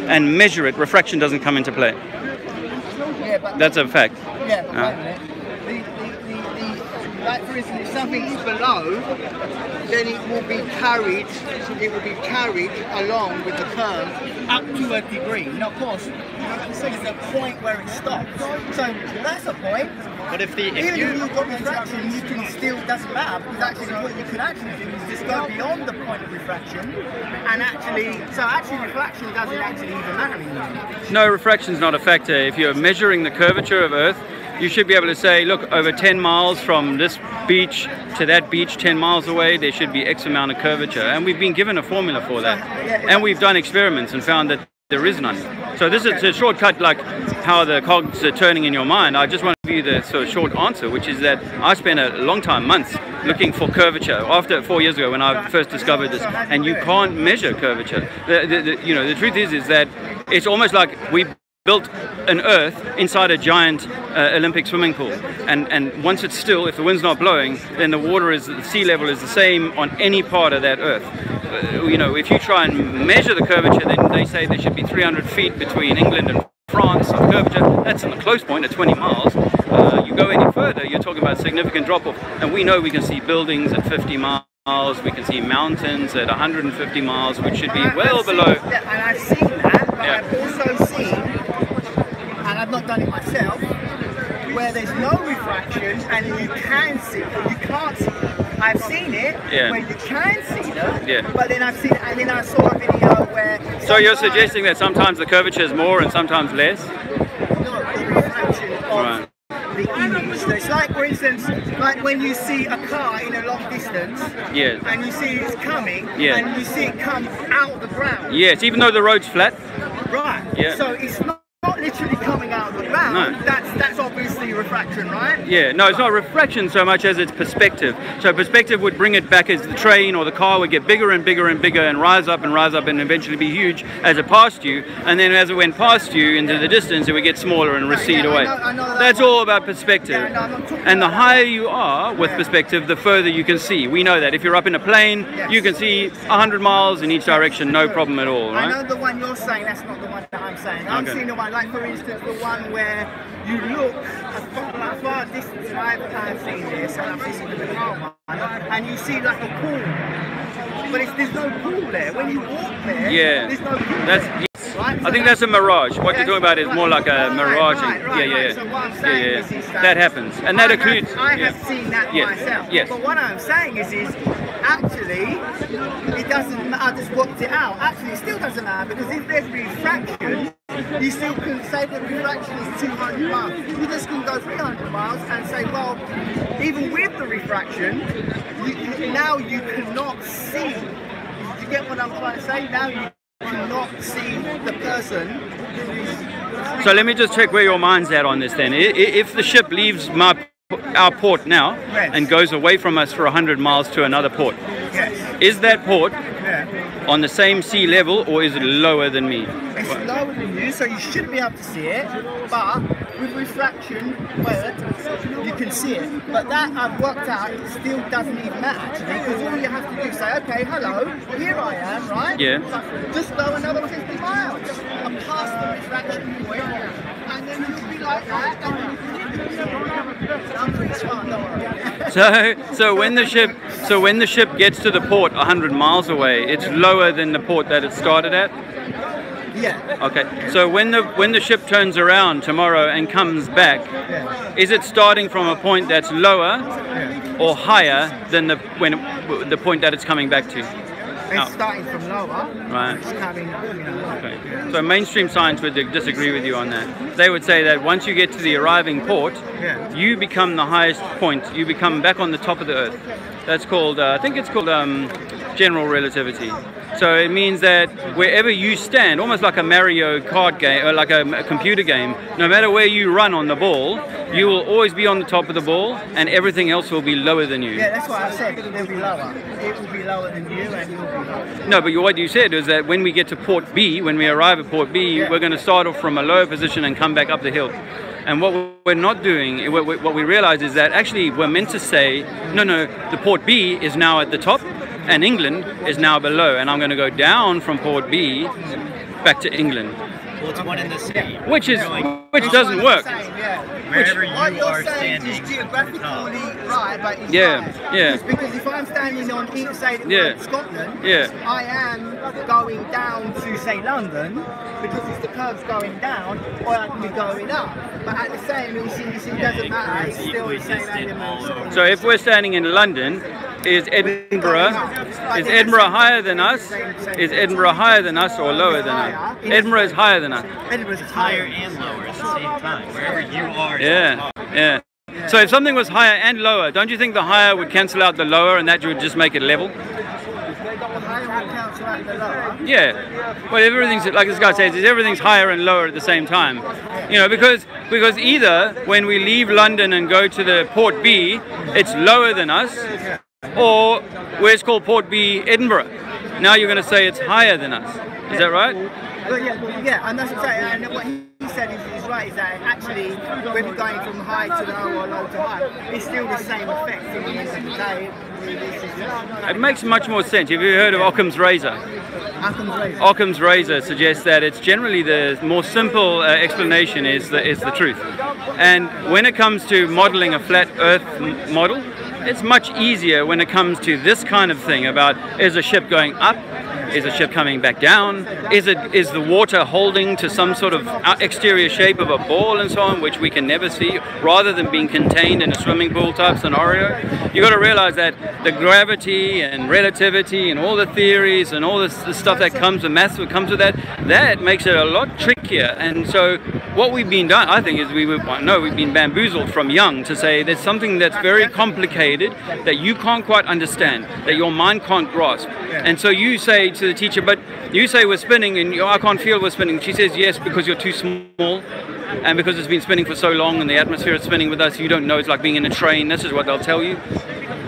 and measure it, refraction doesn't come into play. Yeah, but That's a fact. yeah, but wait a minute. Like for instance, if something's below, then it will be carried along with the curve up to a degree. And of course, there's a point where it stops. So that's a point. But if Even if you've got refraction, you can still, doesn't matter, because actually what you could actually do is just go beyond the point of refraction, and actually refraction doesn't actually even matter anymore. No, refraction is not a factor. If you're measuring the curvature of Earth, you should be able to say, look, over 10 miles from this beach to that beach 10 miles away, there should be X amount of curvature. And we've been given a formula for that. And we've done experiments and found that there is none. So this is a shortcut, like how the cogs are turning in your mind. I just want to give you the sort of short answer, which is that I spent a long time, months, looking for curvature after 4 years ago when I first discovered this. And you can't measure curvature. The truth is that it's almost like we built an Earth inside a giant Olympic swimming pool, and once it's still, if the wind's not blowing, then the sea level is the same on any part of that Earth. If you try and measure the curvature, then they say there should be 300 feet between England and France of curvature. That's in the close point at 20 miles. You go any further, you're talking about significant drop-off, and we know we can see buildings at 50 miles, we can see mountains at 150 miles, which should be well below. Yeah, and I've seen that, but I've also seen, and I've not done it myself, where there's no refraction and you can see it, or you can't see it. I've seen it where you can see it, but then I've seen it, and then I saw a video where... So you're suggesting that sometimes the curvature is more and sometimes less? No, the refraction of the image. So it's like, for instance, like when you see a car in a long distance, and you see it's coming, and you see it come out of the ground. Yes, even though the road's flat. Right. Yeah. So it's not literally coming out of the ground. No. That's obviously refraction, right? Yeah. No, it's not refraction so much as it's perspective. So perspective would bring it back as the train or the car would get bigger and bigger and bigger and rise up and eventually be huge as it passed you. And then as it went past you into the distance, it would get smaller and recede away. I know that's all about perspective. And the higher you are with perspective, the further you can see. We know that. If you're up in a plane, you can see 100 miles in each direction, no problem at all, right? I know the one you're saying, that's not the one that I'm saying. I'm seeing the one, like for instance, the one where you look at far distance, and I've seen this, and I've seen the car one, and you see like a pool. But there's no pool there. When you walk there, there's no pool there. Right? I think that's a mirage. What you're talking about is more like a mirage. Right. So what I'm saying is that happens, and that includes. I have seen that myself. Yes. But what I'm saying is actually it doesn't. I just worked it out. Actually, it still doesn't matter, because if there's refraction, you still can say that refraction is 200 miles. You just can go 300 miles and say, well, even with the refraction, now you cannot see. You get what I'm trying to say? Now you cannot see the person who is... So let me just check where your mind's at on this then. If the ship leaves our port now and goes away from us for 100 miles to another port, is that port on the same sea level, or is it lower than me? It's lower than you, so you should be able to see it, but with refraction, you can see it. But that I've worked out, it still doesn't even matter actually, because all you have to do is say, okay, hello, here I am, right? Yeah. Just go another 50 miles, just past the refraction point, and then you'll be like that, I'm pretty smart, don't worry. So when the ship gets to the port 100 miles away, it's lower than the port that it started at? Yeah. Okay. So when the ship turns around tomorrow and comes back, is it starting from a point that's lower or higher than the point that it's coming back to? It's starting from lower. Right. It's coming, Okay. So mainstream science would disagree with you on that. They would say that once you get to the arriving port, you become the highest point. You become back on the top of the Earth. That's called, I think it's called general relativity. So it means that wherever you stand, almost like a Mario Kart game, or like a computer game, no matter where you run on the ball, you will always be on the top of the ball, and everything else will be lower than you. Yeah, that's what I said. It'll be lower. It will be lower than you, and you'll be lower. No, but what you said is that when we get to Port B, when we arrive at Port B, we're going to start off from a lower position and come back up the hill. And what we're not doing, what we realize is that actually we're meant to say, no, the Port B is now at the top, and England is now below, and I'm going to go down from Port B back to England. Well, it's one in the same. Which doesn't work. Wherever you what you're are saying standing. is geographically right, but it's Yeah, right. yeah. It's because if I'm standing on each side of Yeah. Scotland, Yeah. I am going down to say London because it's the curves going down, or I can be going up. But at the same, you see, it doesn't matter. It's still the same element. So if we're standing in London, is Edinburgh higher than us? Is Edinburgh higher than us or lower than us? Edinburgh is higher than us. Edinburgh's Higher and lower at the same time. Wherever you are. Yeah, yeah. So if something was higher and lower, don't you think the higher would cancel out the lower and that would just make it level? Yeah. Well, everything's, like this guy says, everything's higher and lower at the same time. You know, because either when we leave London and go to the Port B, it's lower than us, or where it's called Port B, Edinburgh. Now you're going to say it's higher than us. Is that right? Well, yeah, and that's what I'm saying. And what he said is right, is that actually when we're going from high to low or low to high, it's still the same effect at the end of the day. It makes much more sense. Have you heard of Occam's razor? Occam's razor suggests that it's generally the more simple explanation is the truth. And when it comes to modeling a flat Earth model, it's much easier when it comes to this kind of thing about, is a ship going up? Is a ship coming back down? Is the water holding to some sort of exterior shape of a ball and so on, which we can never see, rather than being contained in a swimming pool type scenario? You got to realize that the gravity and relativity and all the theories and all the stuff that comes, the maths that comes with that makes it a lot trickier. And so what we've been done, I think, is we've been bamboozled from young to say there's something that's very complicated that you can't quite understand, that your mind can't grasp. And so you say to the teacher, but you say we're spinning and I can't feel we're spinning. She says, yes, because you're too small and because it's been spinning for so long and the atmosphere is spinning with us, you don't know. It's like being in a train. This is what they'll tell you.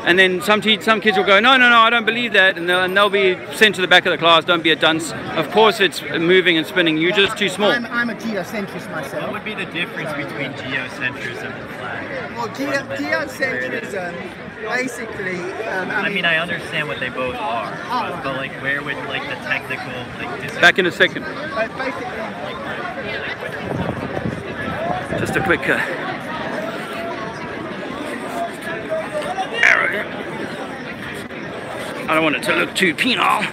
And then some kids will go, no, I don't believe that. And they'll be sent to the back of the class, don't be a dunce. Of course it's moving and spinning, you're just too small. I'm a geocentrist myself. What would be the difference between geocentrism and flat? Well, geocentrism, basically... I mean, I understand what they both are, but like, where would like the technical... like? Back in a second. Just a quick... arrow. I don't want it to look too penile.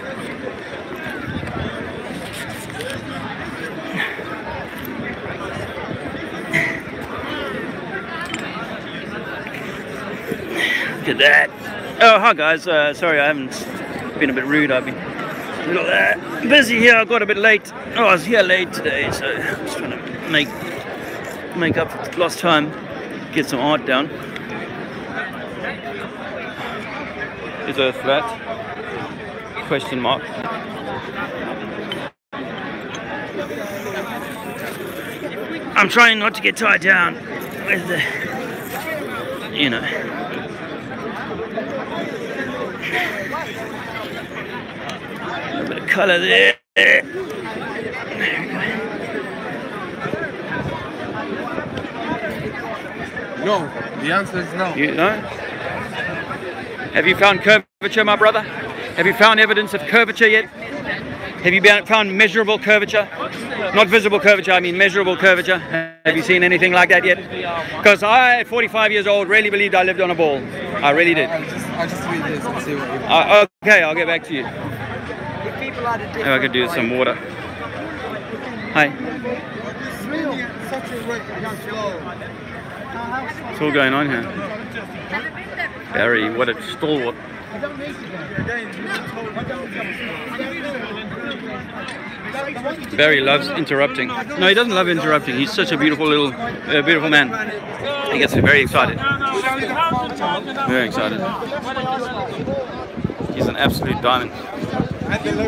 Look at that. Oh, hi guys. Sorry, I haven't been a bit rude. I've been a little busy here. I got a bit late. Oh, I was here late today, so I'm just trying to make up for lost time. Get some art down. Is Earth flat? Question mark. I'm trying not to get tied down with the, you know. A bit of colour there. There we go. No, the answer is no. You know? Have you found curvature, my brother? Have you found evidence of curvature yet? Have you found measurable curvature? Not visible curvature, I mean measurable curvature. Have you seen anything like that yet? Because I, at 45 years old, really believed I lived on a ball. I really did. I'll just read this and see what you okay, I'll get back to you. If I could do with some water. Hi. What's all going on here? Barry, what a stalwart. Barry loves interrupting. No, he doesn't love interrupting. He's such a beautiful little, beautiful man. He gets very excited. Very excited. He's an absolute diamond.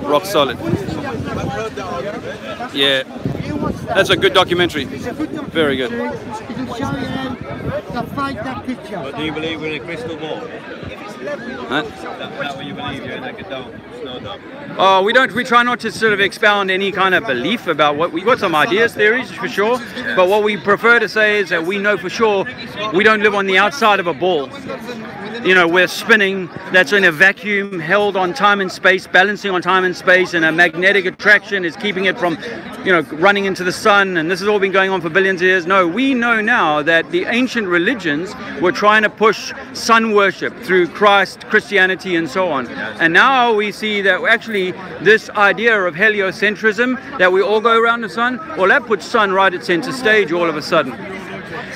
Rock solid. Yeah. That's a good documentary. Very good. But do you believe in a crystal ball? Huh? That what you believe you're like a dome, snow dome? Oh, we try not to sort of expound any kind of belief about what we got some ideas, theories for sure, but what we prefer to say is that we know for sure we don't live on the outside of a ball. you know, we're spinning, that's in a vacuum, held on time and space, balancing on time and space, and a magnetic attraction is keeping it from, you know, running into the sun, and this has all been going on for billions of years. No, we know now that the ancient religions were trying to push sun worship through Christ, Christianity, and so on. And now we see that actually this idea of heliocentrism, that we all go around the sun, well, that puts sun right at center stage all of a sudden.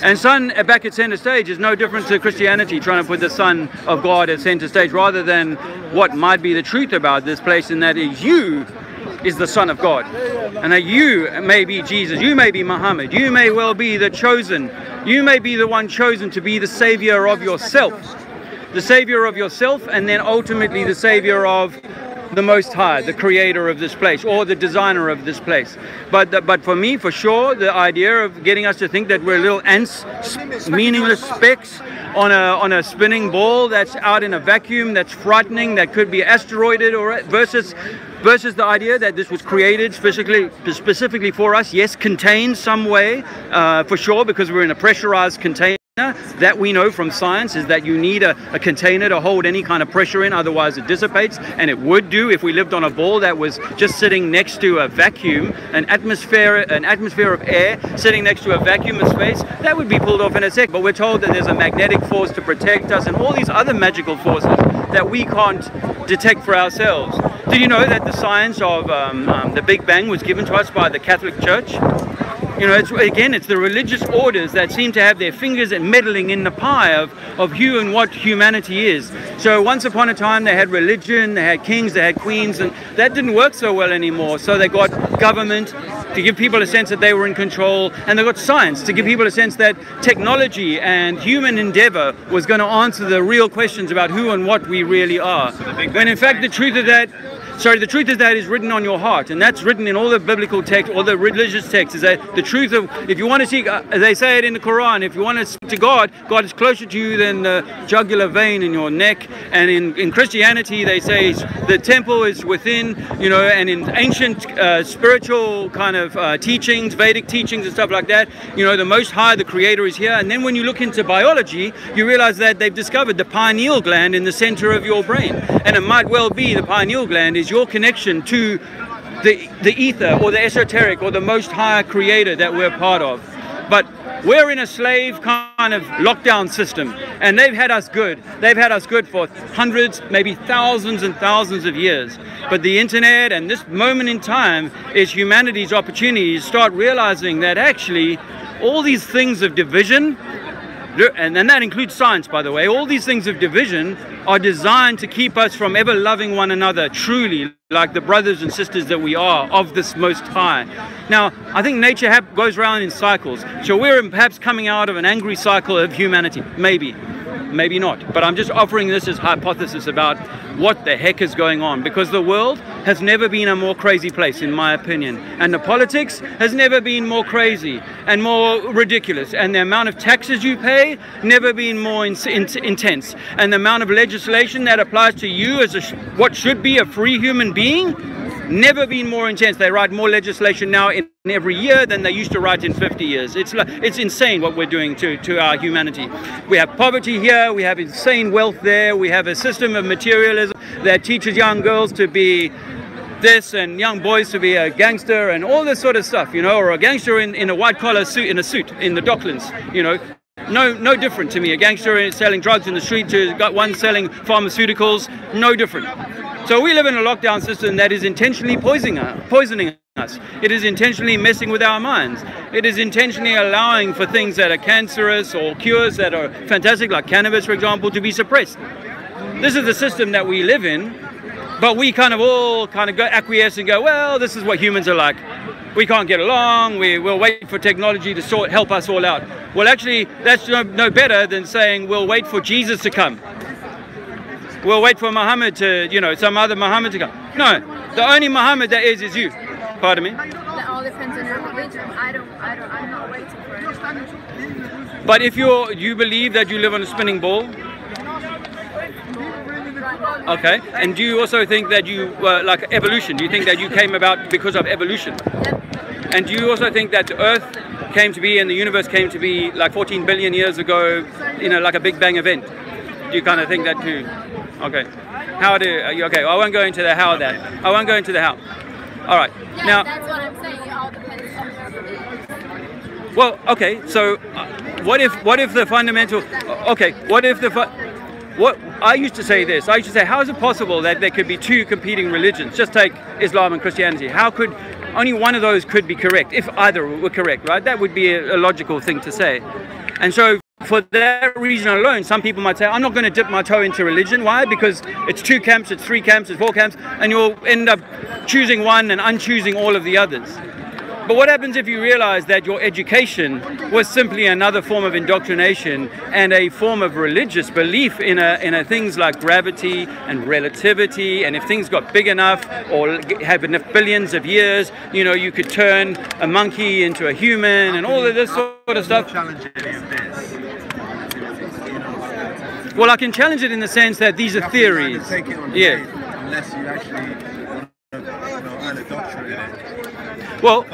And sun back at center stage is no different to Christianity trying to put the Son of God at center stage, rather than what might be the truth about this place, and that is you is the Son of God, and that you may be Jesus, you may be Muhammad, you may well be the chosen, you may be the one chosen to be the savior of yourself, and then ultimately the savior of the Most High, the creator of this place, or the designer of this place. But for me, for sure, the idea of getting us to think that we're little ants, meaningless specks on a spinning ball that's out in a vacuum, that's frightening, that could be asteroided, or versus the idea that this was created specifically for us, yes, contained some way, for sure, because we're in a pressurized container. That we know from science is that you need a container to hold any kind of pressure in, otherwise it dissipates, and it would do if we lived on a ball that was just sitting next to a vacuum, an atmosphere of air sitting next to a vacuum of space. That would be pulled off in a sec. But we're told that there's a magnetic force to protect us and all these other magical forces that we can't detect for ourselves. Did you know that the science of the Big Bang was given to us by the Catholic Church? You know, it's the religious orders that seem to have their fingers and meddling in the pie of who and what humanity is. So once upon a time they had religion, they had kings, they had queens, and that didn't work so well anymore. So they got government to give people a sense that they were in control, and they got science to give people a sense that technology and human endeavor was going to answer the real questions about who and what we really are. When in fact the truth of that is written on your heart, and that's written in all the biblical text, all the religious texts, is that the truth of, if you want to seek, they say it in the Quran, if you want to speak to God, God is closer to you than the jugular vein in your neck. And in Christianity, they say the temple is within, you know, and in ancient spiritual kind of teachings, Vedic teachings and stuff like that, you know, the Most High, the Creator, is here. And then when you look into biology, you realize that they've discovered the pineal gland in the center of your brain. And it might well be the pineal gland is your connection to the ether, or the esoteric, or the Most High Creator that we're part of. But we're in a slave kind of lockdown system, and they've had us good. They've had us good for hundreds, maybe thousands and thousands of years. But the internet and this moment in time is humanity's opportunity to start realizing that actually all these things of division, and that includes science, by the way, all these things of division are designed to keep us from ever loving one another truly, like the brothers and sisters that we are of this Most High. Now, I think nature goes around in cycles, so we're perhaps coming out of an angry cycle of humanity. Maybe not, but I'm just offering this as hypothesis about what the heck is going on, because the world has never been a more crazy place, in my opinion, and the politics has never been more crazy and more ridiculous, and the amount of taxes you pay never been more intense, and the amount of legislation that applies to you as what should be a free human being never been more intense. They write more legislation now in every year than they used to write in 50 years. It's insane what we're doing to our humanity. We have poverty here, we have insane wealth there, we have a system of materialism that teaches young girls to be this and young boys to be a gangster and all this sort of stuff, you know, or a gangster in a white collar suit, in the Docklands, you know. No different to me. A gangster is selling drugs in the street to one selling pharmaceuticals, no different. So we live in a lockdown system that is intentionally poisoning us. It is intentionally messing with our minds. It is intentionally allowing for things that are cancerous or cures that are fantastic, like cannabis, for example, to be suppressed. This is the system that we live in, but we all go acquiesce and go, well, this is what humans are like. We can't get along, we'll wait for technology to help us all out. Well, actually, that's no better than saying we'll wait for Jesus to come. We'll wait for Muhammad to, you know, some other Muhammad to come. No, the only Muhammad that is you. Pardon me? That all depends on your religion. I'm not waiting for it. But if you believe that you live on a spinning ball, okay, and do you also think that you like evolution? Do you think that you came about because of evolution? Yep. And do you also think that the Earth came to be and the universe came to be like 14 billion years ago, you know, like a Big Bang event? do you kind of think that too? Okay. How do you? Okay, I won't go into the how of that. I won't go into the how. All right. Yeah, Now, that's what I'm saying. It all depends on where it is. well, okay. So, what if the fundamental? Okay. What if the what I used to say this? I used to say, how is it possible that there could be two competing religions? Just take Islam and Christianity. How could only one of those could be correct if either were correct, right? That would be a logical thing to say. And so for that reason alone, some people might say, I'm not going to dip my toe into religion. Why? Because it's 2 camps, it's 3 camps, it's 4 camps, and you'll end up choosing one and unchoosing all of the others. But what happens if you realize that your education was simply another form of indoctrination and a form of religious belief in a things like gravity and relativity, and if things got big enough or have enough billions of years, you know, you could turn a monkey into a human and all of this sort of stuff. Challenge any of this. Well, I can challenge it in the sense that these are theories. Take it on Yeah. faith unless you actually earn a doctorate in it. Well,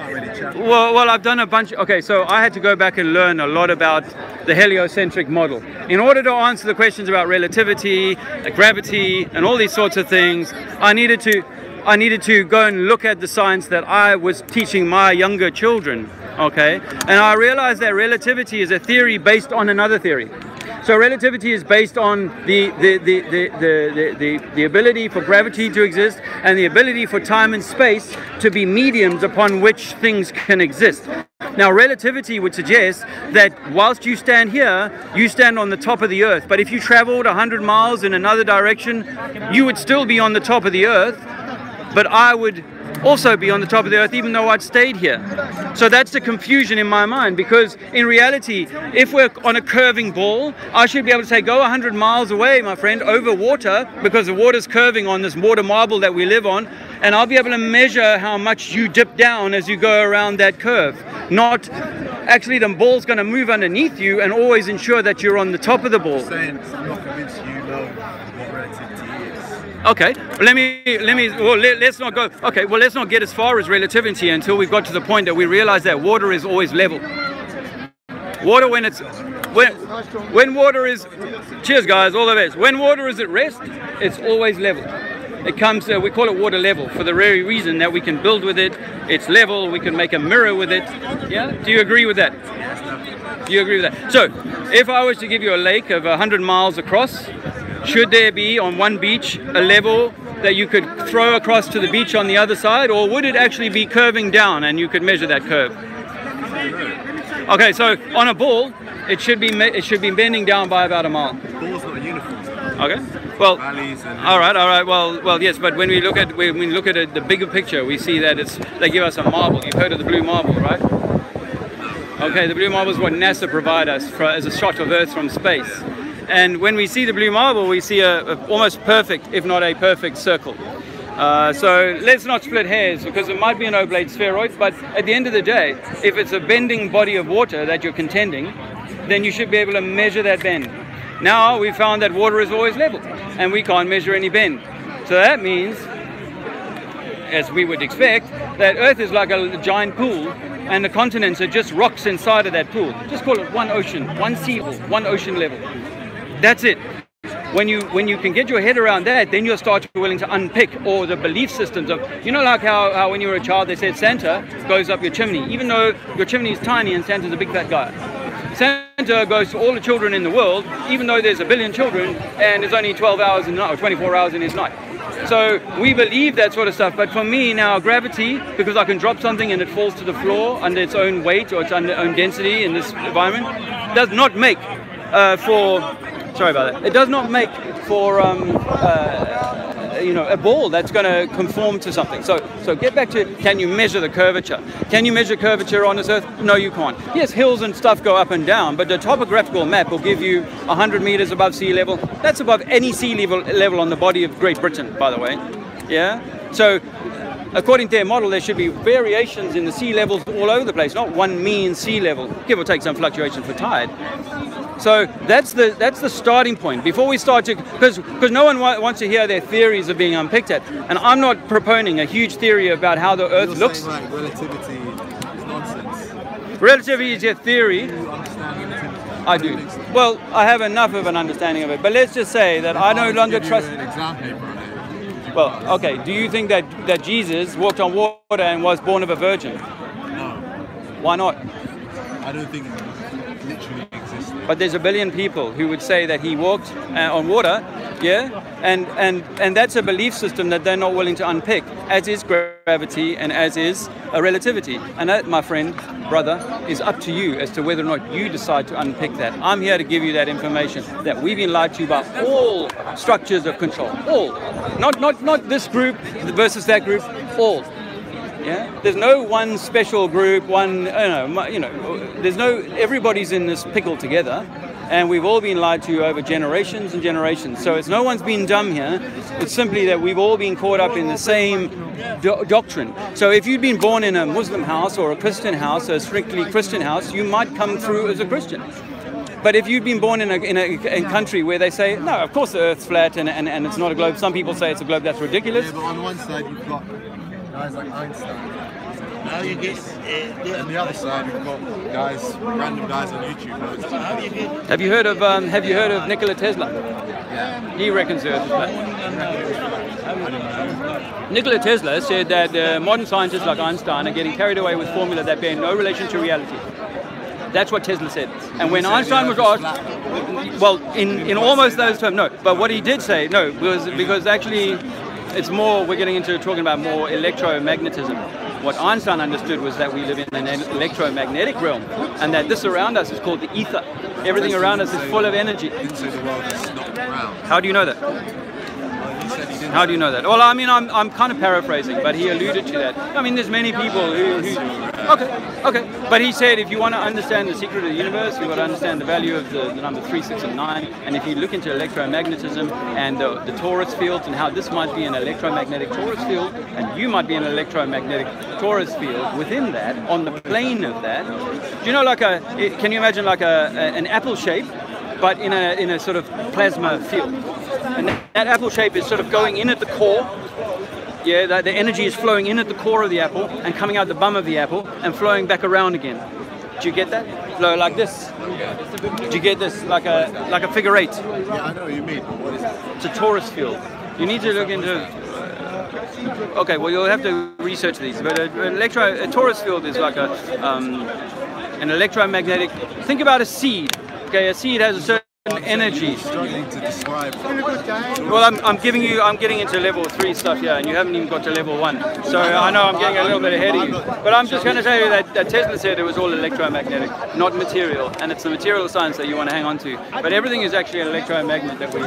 I've done a bunch. Okay, so I had to go back and learn a lot about the heliocentric model in order to answer the questions about relativity, gravity, and all these sorts of things. I needed to go and look at the science that I was teaching my younger children. Okay, and I realized that relativity is a theory based on another theory. So relativity is based on the ability for gravity to exist and the ability for time and space to be mediums upon which things can exist. Now, relativity would suggest that whilst you stand here, you stand on the top of the earth. But if you traveled 100 miles in another direction, you would still be on the top of the earth, but I would also be on the top of the earth even though I'd stayed here. So that's the confusion in my mind, because in reality, if we're on a curving ball, I should be able to say, go 100 miles away, my friend, over water, because the water's curving on this water marble that we live on, and I'll be able to measure how much you dip down as you go around that curve. Not actually the ball's going to move underneath you and always ensure that you're on the top of the ball. I'm not convinced you know what relativity is. Okay, let's not go. Okay, well, let's not get as far as relativity until we've got to the point that we realize that water is always level. Water, when water is, cheers guys, all the best. When water is at rest, it's always level. It comes, we call it water level for the very reason that we can build with it. It's level. We can make a mirror with it. Yeah. Do you agree with that? Do you agree with that? So, if I was to give you a lake of 100 miles across, should there be on one beach a level that you could throw across to the beach on the other side, or would it actually be curving down and you could measure that curve? Okay, so on a ball, it should be bending down by about a mile. The ball's not uniform. Okay. Well, Valleys and all right. Well, yes. But when we look at the bigger picture, we see that they give us a marble. You've heard of the blue marble, right? Okay, the blue marble is what NASA provide us as a shot of Earth from space. And when we see the blue marble, we see a almost perfect, if not a perfect, circle. So let's not split hairs, because it might be an oblate spheroid, but at the end of the day, if it's a bending body of water that you're contending, then you should be able to measure that bend. Now we found that water is always level, and we can't measure any bend. So that means, as we would expect, that Earth is like a giant pool, and the continents are just rocks inside of that pool. Just call it one ocean, one sea level, one ocean level. That's it. When you can get your head around that, then you'll start to be willing to unpick all the belief systems of, you know, like how when you were a child they said Santa goes up your chimney, even though your chimney is tiny and Santa's a big fat guy. Santa goes to all the children in the world, even though there's 1 billion children and there's only 12 hours in the night, or 24 hours in his night. So we believe that sort of stuff, but for me now, gravity, because I can drop something and it falls to the floor under its own weight or its own density in this environment, does not make sorry about that. It does not make for you know, a ball that's going to conform to something. So get back to, can you measure the curvature? Can you measure curvature on this Earth? No, you can't. Yes, hills and stuff go up and down, but the topographical map will give you 100 meters above sea level. That's above any sea level on the body of Great Britain, by the way. Yeah. So according to their model, there should be variations in the sea levels all over the place, not one mean sea level, give or take some fluctuation for tide. So that's the starting point before we start to, because no one wants to hear their theories are being unpicked at, and I'm not proponing a huge theory about how the Earth looks. Saying, like, relativity is nonsense. Relativity is a theory. Do you understand relativity? I do. Well, I have enough of an understanding of it, but let's just say that I no longer trust. An exam paper on it. Well, okay. Do you think that Jesus walked on water and was born of a virgin? No, Why not? I don't think it literally existed. But there's a billion people who would say that he walked on water, yeah, and that's a belief system that they're not willing to unpick, as is gravity and as is relativity. And that, my friend, brother, is up to you as to whether or not you decide to unpick that. I'm here to give you that information, that we've been lied to by all structures of control, all, not this group versus that group, all. Yeah, there's no one special group, there's no, everybody's in this pickle together, and we've all been lied to over generations and generations. So it's no one's been dumb here. It's simply that we've all been caught up in the same doctrine. So if you'd been born in a Muslim house or a Christian house, a strictly Christian house, you might come through as a Christian. But if you'd been born in a country where they say, no, of course the Earth's flat and it's not a globe. Some people say it's a globe. That's ridiculous. Yeah, but on one side you've got guys like Einstein. Now you get on the other side you've got random guys on YouTube. Have you heard of Nikola Tesla? Yeah. He reckons the Earth is flat. Nikola Tesla said that modern scientists like Einstein are getting carried away with formula that bear no relation to reality. That's what Tesla said. And when Einstein was asked, well, in almost those terms, no. But what he did say, no, was because actually it's more, we're getting into talking about more electromagnetism. What Einstein understood was that we live in an electromagnetic realm, and that this around us is called the ether. Everything around us is full of energy. How do you know that? How do you know that? Well, I mean, I'm kind of paraphrasing, but he alluded to that. I mean, there's many people who okay. But he said if you want to understand the secret of the universe, you've got to understand the value of the number 3, 6, and 9. And if you look into electromagnetism and the torus fields and how this might be an electromagnetic torus field, and you might be an electromagnetic torus field within that, on the plane of that. Do you know, can you imagine like an apple shape, but in a sort of plasma field? And that apple shape is sort of going in at the core. Yeah, the energy is flowing in at the core of the apple and coming out the bum of the apple and flowing back around again. Do you get that? Flow like this. Do you get this? Like a figure 8. Yeah, I know what you mean. What is that? It's a torus field. You need to look into. Okay, well you'll have to research these. But a torus field is like an electromagnetic. Think about a seed. Okay, a seed has a certain energy. Struggling to describe. Well, I'm getting into level 3 stuff here, and you haven't even got to level 1. So I know I'm getting a little bit ahead of you. But I'm just going to tell you that Tesla said it was all electromagnetic, not material, and it's the material science that you want to hang on to. But everything is actually an electromagnet that we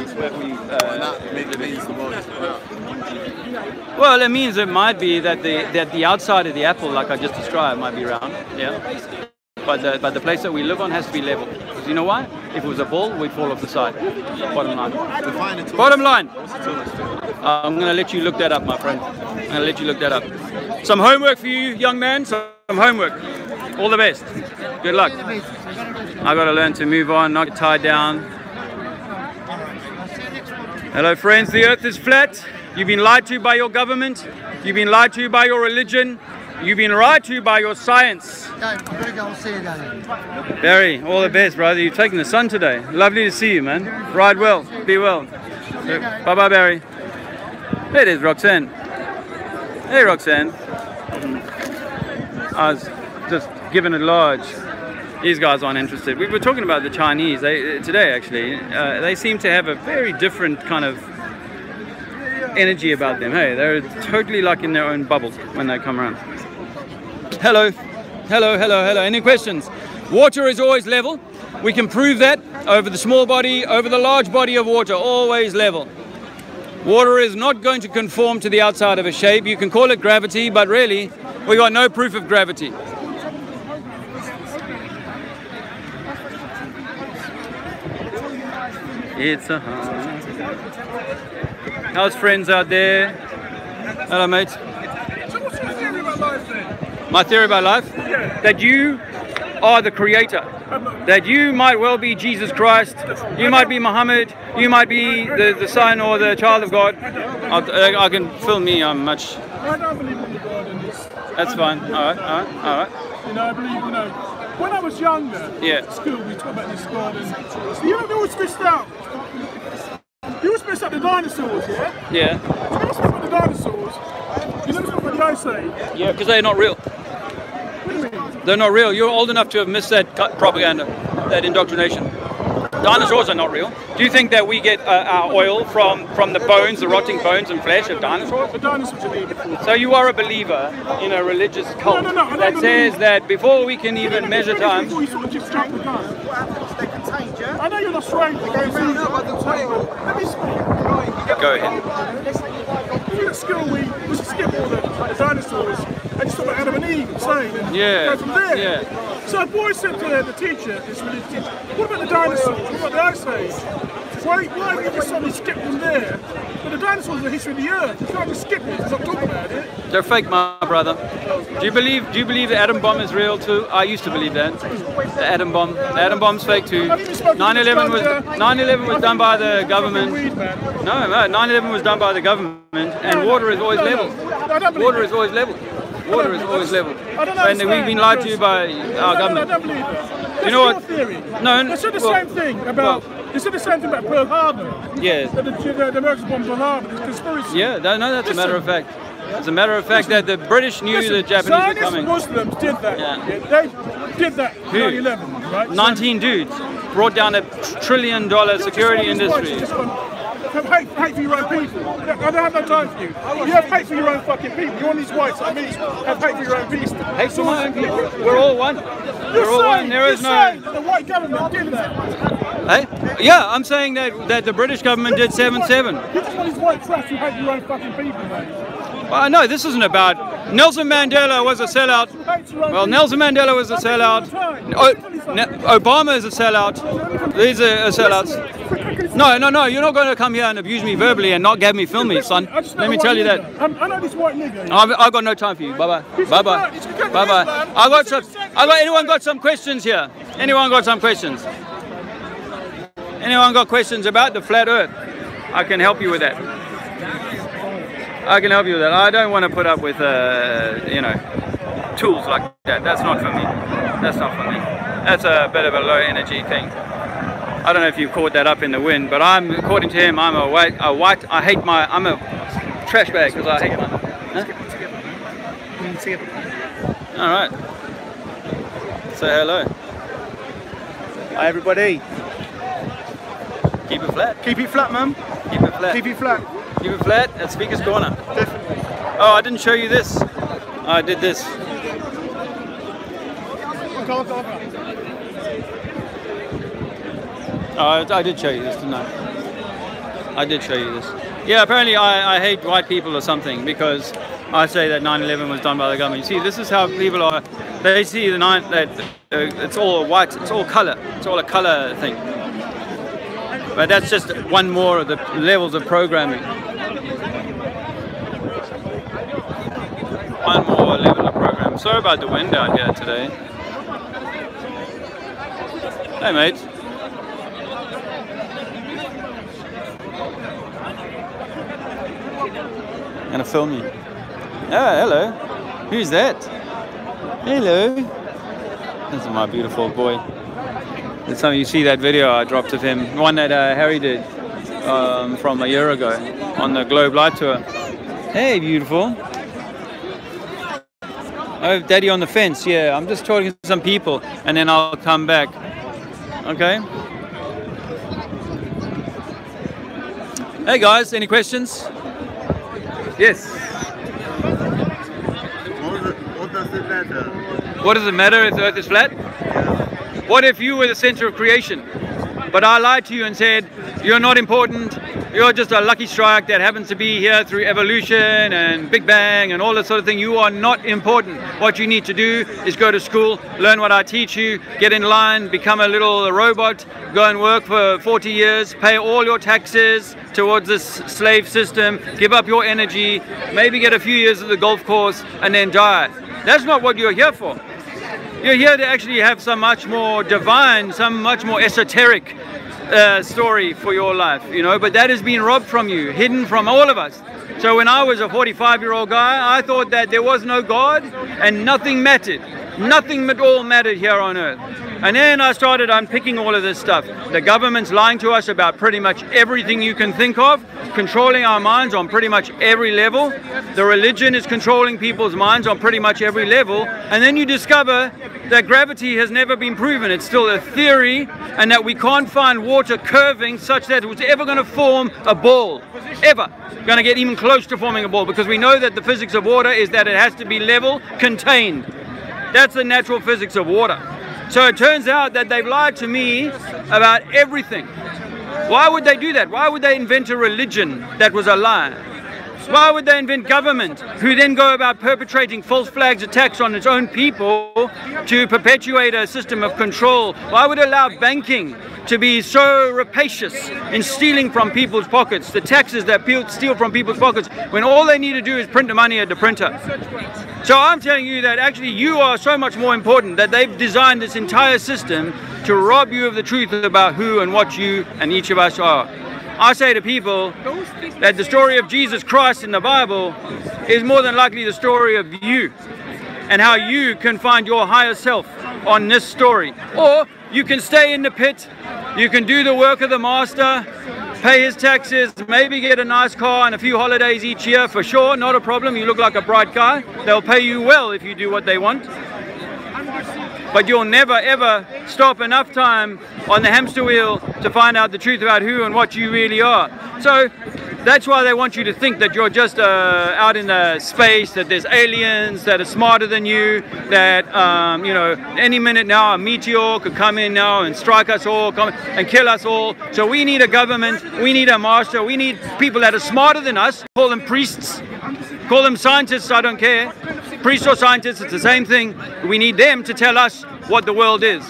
Well, it means it might be that the outside of the apple, like I just described, might be round. Yeah. But the place that we live on has to be level. Because you know why? If it was a ball, we'd fall off the side. Bottom line. Bottom line. I'm going to let you look that up, my friend. I'm going to let you look that up. Some homework for you, young man. Some homework. All the best. Good luck. I've got to learn to move on, not get tied down. Hello, friends. The earth is flat. You've been lied to by your government. You've been lied to by your religion. You've been lied to by your science. Barry, all the best, brother. You've taken the sun today. Lovely to see you, man. Ride well. Be well. Bye-bye, Barry. There it is, Roxanne. Hey, Roxanne. I was just given a large. These guys aren't interested. We were talking about the Chinese today, actually. They seem to have a very different kind of energy about them. Hey, they're totally like in their own bubble when they come around. Hello, hello, hello, hello. Any questions? Water is always level. We can prove that over the small body, over the large body of water, always level. Water is not going to conform to the outside of a shape. You can call it gravity, but really, we got no proof of gravity. It's a hunt. How's friends out there? Hello, mates. My theory about life? That you are the creator. That you might well be Jesus Christ. You might be Muhammad. You might be the son or the child of God. I can film me. I'm I don't believe in the God in this. That's fine. All right. You know, I believe, when I was younger, Yeah. at school, we talked about this garden. You know, they always missed out. You always missed out the dinosaurs, yeah? Yeah. You never spoke about the dinosaurs. You never spoke about the Ice Age. Yeah, because they're not real. What do you mean? They're not real. You're old enough to have missed that propaganda, that indoctrination. Dinosaurs are not real. Do you think that we get our oil from the bones, the rotting bones and flesh of dinosaurs? The dinosaurs are evil. So you are a believer in a religious cult No, I don't that says believe- that before we can even measure time. Before you sort of just jump the gun. What happens? They contain you. I know you're not straight. Let me speak. Go ahead. When we were at school, we used to skip all the dinosaurs and just talk about Adam and Eve, saying, and Yeah, go from there. yeah. So a boy said to the teacher, this religious teacher, what about the dinosaurs? What about the Ice Age? Why have you just suddenly skip them there? But the dinosaurs are the history of the earth. You can't just skip it and not talk about it. They're fake, my brother. Do you believe the atom bomb is real too? I used to believe that. The atom bomb. The atom bomb's fake too. 9/11 was done by the government. No, 9/11 was done by the government, and water is always level. Water is always level. Water is always level. And we've been lied to by our I government. don't believe that. You know what? That's your theory. No, They said the well, same thing about. They said the same thing about Pearl Harbor. Yeah. That the Americans bombed Pearl Harbor. It's conspiracy. Yeah, no, that's a matter of fact. It's a matter of fact that the British knew the Japanese were Zionist coming. Muslims did that. Yeah. They did that. Who? 9/11, right? 19 dudes brought down $1 trillion security industry. Have hate for your own people. I don't have no time for you. You have hate for your own fucking people. You want these whites like me have hate for your own people. Hate for my own people. We're all one. We're all one. There is no. The white government did that. Hey? Yeah, I'm saying that the British government did 7/7. You just want these white trash who hate your own fucking people, mate. Well, no, this isn't about. Nelson Mandela was a sellout. Well, Nelson Mandela was a sellout. Obama is a sellout. These are sellouts. No, you're not going to come here and abuse me verbally and not have me film me, son. Let me tell you that. I know this white nigga. I've got no time for you. Bye-bye. Bye-bye. Bye-bye. Anyone got some questions here? Anyone got some questions? Anyone got questions about the flat earth? I can help you with that. I can help you with that. I don't want to put up with, tools like that. That's not for me. That's not for me. That's a bit of a low energy thing. I don't know if you caught that up in the wind, but according to him, I'm I'm a trash bag because I hate my. Huh? All right. Say hello. Hi everybody. Keep it flat. Keep it flat, man. Keep it flat. Keep it flat. Keep it flat at Speaker's Corner. Definitely. Oh, I didn't show you this. I did this. Oh, I did show you this, didn't I? I did show you this. Yeah, apparently I hate white people or something because I say that 9/11 was done by the government. You see, this is how people are. They see it's all white, it's all color. It's all a color thing. But that's just one more of the levels of programming. One more level of programming. Sorry about the wind out here today. Hey, mate. Gonna film you. Oh, hello. Who's that? Hello. This is my beautiful boy. Did some of you see that video I dropped of him? One that Harry did from a year ago on the Globe Light Tour. Hey, beautiful. Oh, Daddy on the fence. Yeah, I'm just talking to some people and then I'll come back. Okay. Hey guys, any questions? Yes. What does it matter? What does it matter if the earth is flat? What if you were the center of creation? But I lied to you and said, you're not important. You're just a lucky strike that happens to be here through evolution and Big Bang and all that sort of thing. You are not important. What you need to do is go to school, learn what I teach you, get in line, become a little robot, go and work for 40 years, pay all your taxes towards this slave system, give up your energy, maybe get a few years at the golf course and then die. That's not what you're here for. You're here to actually have some much more divine, some much more esoteric story for your life, you know, but that has been robbed from you, hidden from all of us. So when I was a 45-year-old guy, I thought that there was no God and nothing mattered. Nothing at all mattered here on earth. And then I started unpicking all of this stuff. The government's lying to us about pretty much everything you can think of, controlling our minds on pretty much every level. The religion is controlling people's minds on pretty much every level. And then you discover that gravity has never been proven. It's still a theory, and that we can't find water curving such that it's ever going to form a ball. Ever going to get even close to forming a ball, because we know that the physics of water is that it has to be level, contained. That's the natural physics of water. So it turns out that they've lied to me about everything. Why would they do that? Why would they invent a religion that was a lie? Why would they invent government, who then go about perpetrating false flags attacks on its own people to perpetuate a system of control? Why would it allow banking to be so rapacious in stealing from people's pockets, the taxes that steal from people's pockets, when all they need to do is print the money at the printer? So I'm telling you that actually you are so much more important, that they've designed this entire system to rob you of the truth about who and what you and each of us are. I say to people that the story of Jesus Christ in the Bible is more than likely the story of you, and how you can find your higher self on this story. Or you can stay in the pit, you can do the work of the master, pay his taxes, maybe get a nice car and a few holidays each year, for sure, not a problem. You look like a bright guy. They'll pay you well if you do what they want. But you'll never ever stop enough time on the hamster wheel to find out the truth about who and what you really are. So that's why they want you to think that you're just out in the space, that there's aliens that are smarter than you, that you know, any minute now a meteor could come in now and strike us all, come and kill us all. So we need a government, we need a master, we need people that are smarter than us. Call them priests, call them scientists, I don't care. Priests or scientists, it's the same thing. We need them to tell us what the world is,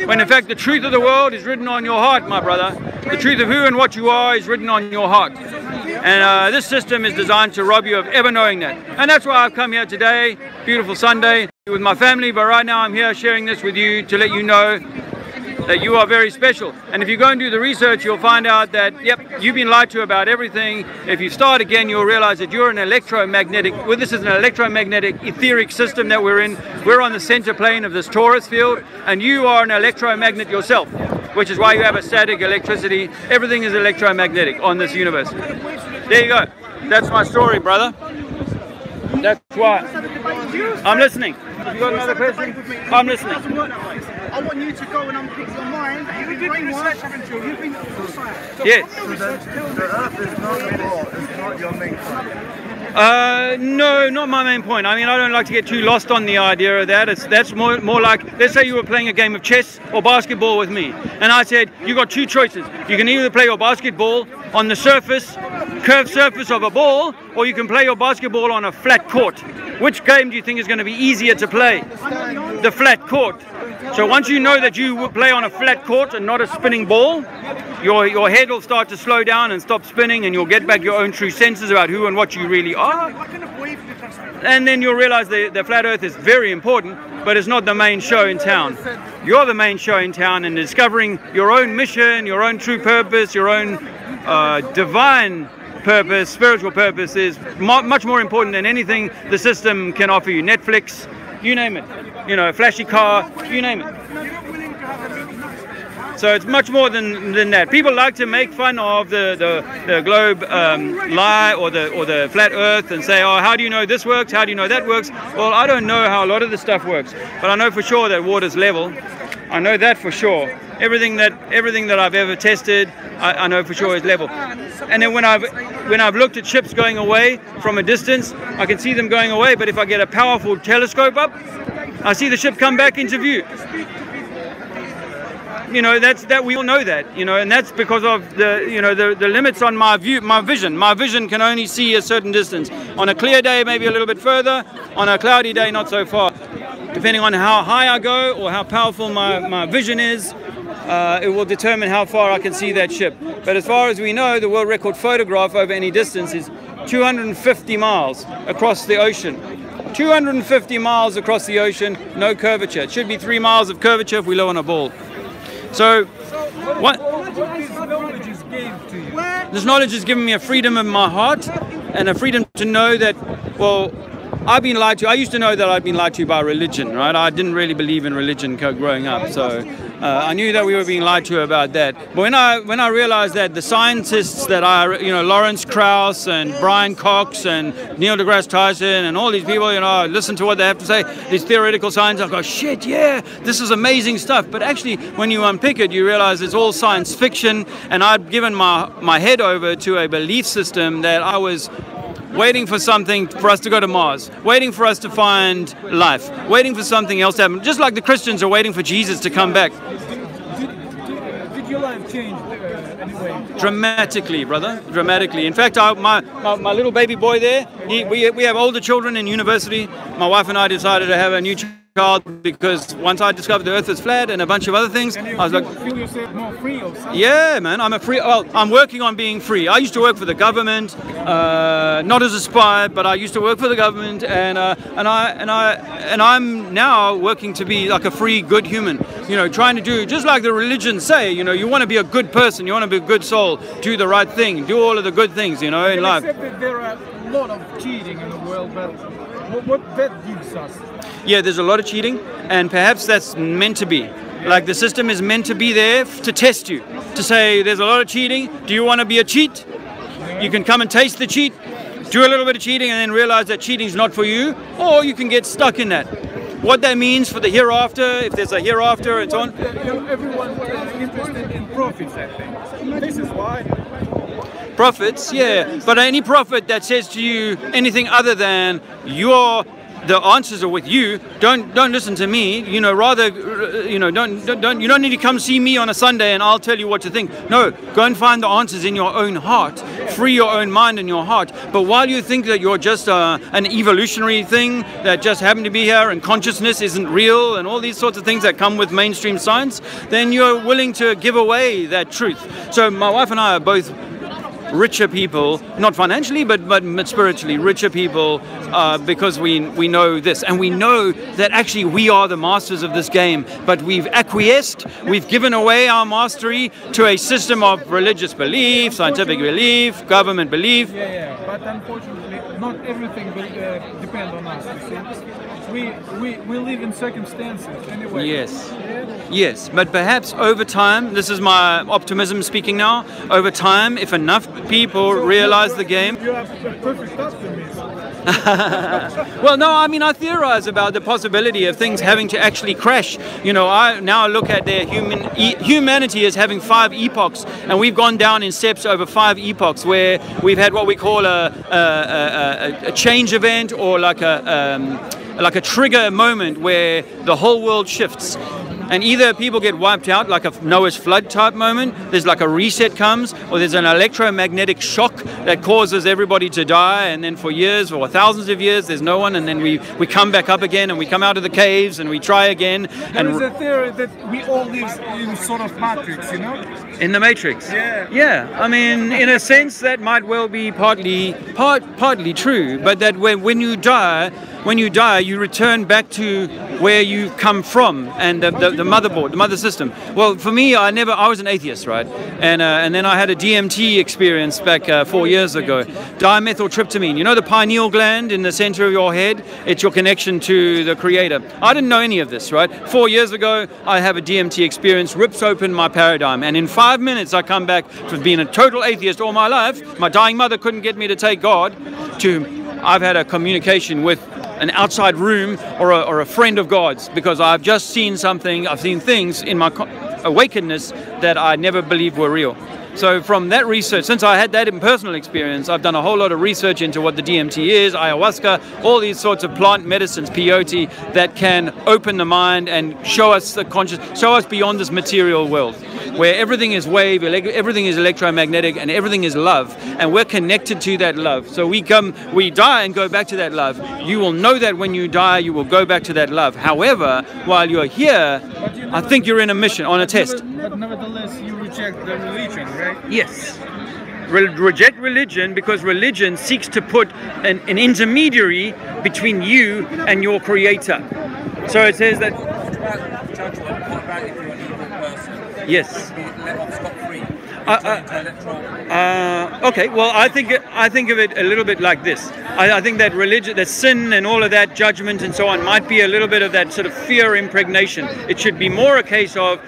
when in fact the truth of the world is written on your heart, my brother. The truth of who and what you are is written on your heart. And this system is designed to rob you of ever knowing that. And that's why I've come here today, beautiful Sunday, with my family, but right now I'm here sharing this with you to let you know that you are very special. And if you go and do the research, you'll find out that, yep, you've been lied to about everything. If you start again, you'll realize that you're an electromagnetic, well, this is an electromagnetic etheric system that we're in. We're on the center plane of this torus field, and you are an electromagnet yourself, which is why you have a static electricity. Everything is electromagnetic on this universe. There you go. That's my story, brother. That's why. I'm listening. You got another question? I'm listening. I want you to go and unpick your mind. You've been brainwashed, haven't you? You've been Yes. So the Earth is not the ball, it's not your main point. No, not my main point. I mean, I don't like to get too lost on the idea of that. That's more like, let's say you were playing a game of chess or basketball with me, and I said, you got two choices. You can either play your basketball on the surface, curved surface of a ball, or you can play your basketball on a flat court. Which game do you think is going to be easier to play? The flat court. So once you know that you will play on a flat court and not a spinning ball, your head will start to slow down and stop spinning, and you'll get back your own true senses about who and what you really are. And then you'll realize the flat earth is very important, but it's not the main show in town. You're the main show in town, and discovering your own mission, your own true purpose, your own divine purpose, spiritual purpose is much more important than anything the system can offer you. Netflix, you name it. You know, a flashy car, you name it. So it's much more than that. People like to make fun of the globe lie or the flat earth and say, oh, how do you know this works? How do you know that works? Well, I don't know how a lot of the stuff works, but I know for sure that water's level. I know that for sure. Everything that I've ever tested, I know for sure is level. And then when I've looked at ships going away from a distance, I can see them going away. But if I get a powerful telescope up, I see the ship come back into view. You know, we all know that. You know, and that's because of the limits on my vision. My vision can only see a certain distance. On a clear day, maybe a little bit further. On a cloudy day, not so far. Depending on how high I go or how powerful my vision is, it will determine how far I can see that ship. But as far as we know, the world record photograph over any distance is 250 miles across the ocean. 250 miles across the ocean, no curvature. It should be 3 miles of curvature if we live on a ball. So, what? This knowledge has given me a freedom in my heart and a freedom to know that, well, I've been lied to. I used to know that I'd been lied to by religion, right? I didn't really believe in religion growing up, so I knew that we were being lied to about that. But when I realized that the scientists that are, Lawrence Krauss and Brian Cox and Neil deGrasse Tyson and all these people, I listen to what they have to say, these theoretical science, I go, shit, yeah, this is amazing stuff. But actually, when you unpick it, you realize it's all science fiction, and I've given my head over to a belief system that I was waiting for something for us to go to Mars, waiting for us to find life, waiting for something else to happen, just like the Christians are waiting for Jesus to come back. Did your life change anyway? Dramatically, brother, dramatically. In fact, my little baby boy there, we have older children in university. My wife and I decided to have a new child because once I discovered the earth is flat and a bunch of other things, I was like, feel yourself more free or something? yeah, man, I'm working on being free. I used to work for the government, not as a spy, but I used to work for the government, and I'm now working to be like a free, good human. Trying to do just like the religions say. You want to be a good person, you want to be a good soul, do the right thing, do all of the good things, in life. Except that there are a lot of cheating in the world, but what that gives us? Yeah, there's a lot of cheating, and perhaps that's meant to be. Like the system is meant to be there to test you, to say there's a lot of cheating. Do you want to be a cheat? You can come and taste the cheat, do a little bit of cheating, and then realize that cheating is not for you, or you can get stuck in that. What that means for the hereafter, if there's a hereafter and so on. Everyone is interested in profits, I think. This is why. Profits, yeah, but any prophet that says to you anything other than the answers are with you, don't listen to me. Rather, you don't need to come see me on a Sunday and I'll tell you what to think. No, go and find the answers in your own heart. Free your own mind and your heart. But while you think that you're just an evolutionary thing that just happened to be here and consciousness isn't real and all these sorts of things that come with mainstream science, then you're willing to give away that truth. So my wife and I are both richer people, not financially, but spiritually richer people, because we know this, and we know that actually we are the masters of this game, but we've acquiesced, we've given away our mastery to a system of religious belief, scientific belief, government belief. Yeah, but unfortunately, not everything will depend on us. You see? We live in circumstances anyway. Yes, but perhaps over time, this is my optimism speaking now, over time, if enough people realize the game. You are a perfect optimist. Well, no, I theorize about the possibility of things having to actually crash. I now look at their humanity as having 5 epochs, and we've gone down in steps over 5 epochs where we've had what we call a change event, or like a trigger moment where the whole world shifts. And either people get wiped out, like a Noah's flood type moment, there's like a reset comes, or there's an electromagnetic shock that causes everybody to die, and then for years or thousands of years there's no one, and then we come back up again, and we come out of the caves and we try again. There is a theory that we all live in sort of matrix, In the Matrix? Yeah. In a sense that might well be partly true, but that when you die, you return back to where you come from, and the motherboard, the mother system. Well, for me, I was an atheist, right? And then I had a DMT experience back 4 years ago. Dimethyltryptamine, the pineal gland in the center of your head, it's your connection to the creator. I didn't know any of this, right? 4 years ago, I have a DMT experience, rips open my paradigm, and in 5 minutes, I come back from being a total atheist all my life. My dying mother couldn't get me to take God, to I've had a communication with an outside room or a friend of God's, because I've just seen something, I've seen things in my awakenedness that I never believed were real. So from that research, since I had that in personal experience, I've done a whole lot of research into what the DMT is, ayahuasca, all these sorts of plant medicines, peyote, that can open the mind and show us the show us beyond this material world, where everything is wave, everything is electromagnetic, and everything is love, and we're connected to that love. So we die and go back to that love. You will know that when you die, you will go back to that love. However, while you're here, I think you're in a mission, on a test. But nevertheless, you reject the religion, right? Yes. Reject religion, because religion seeks to put an intermediary between you and your creator. So it says that... Judgment, what about if you're an evil person? Yes. Let off scot-free. Okay, well, I think of it a little bit like this. I think that religion, that sin and all of that judgment and so on might be a little bit of that sort of fear impregnation. It should be more a case of,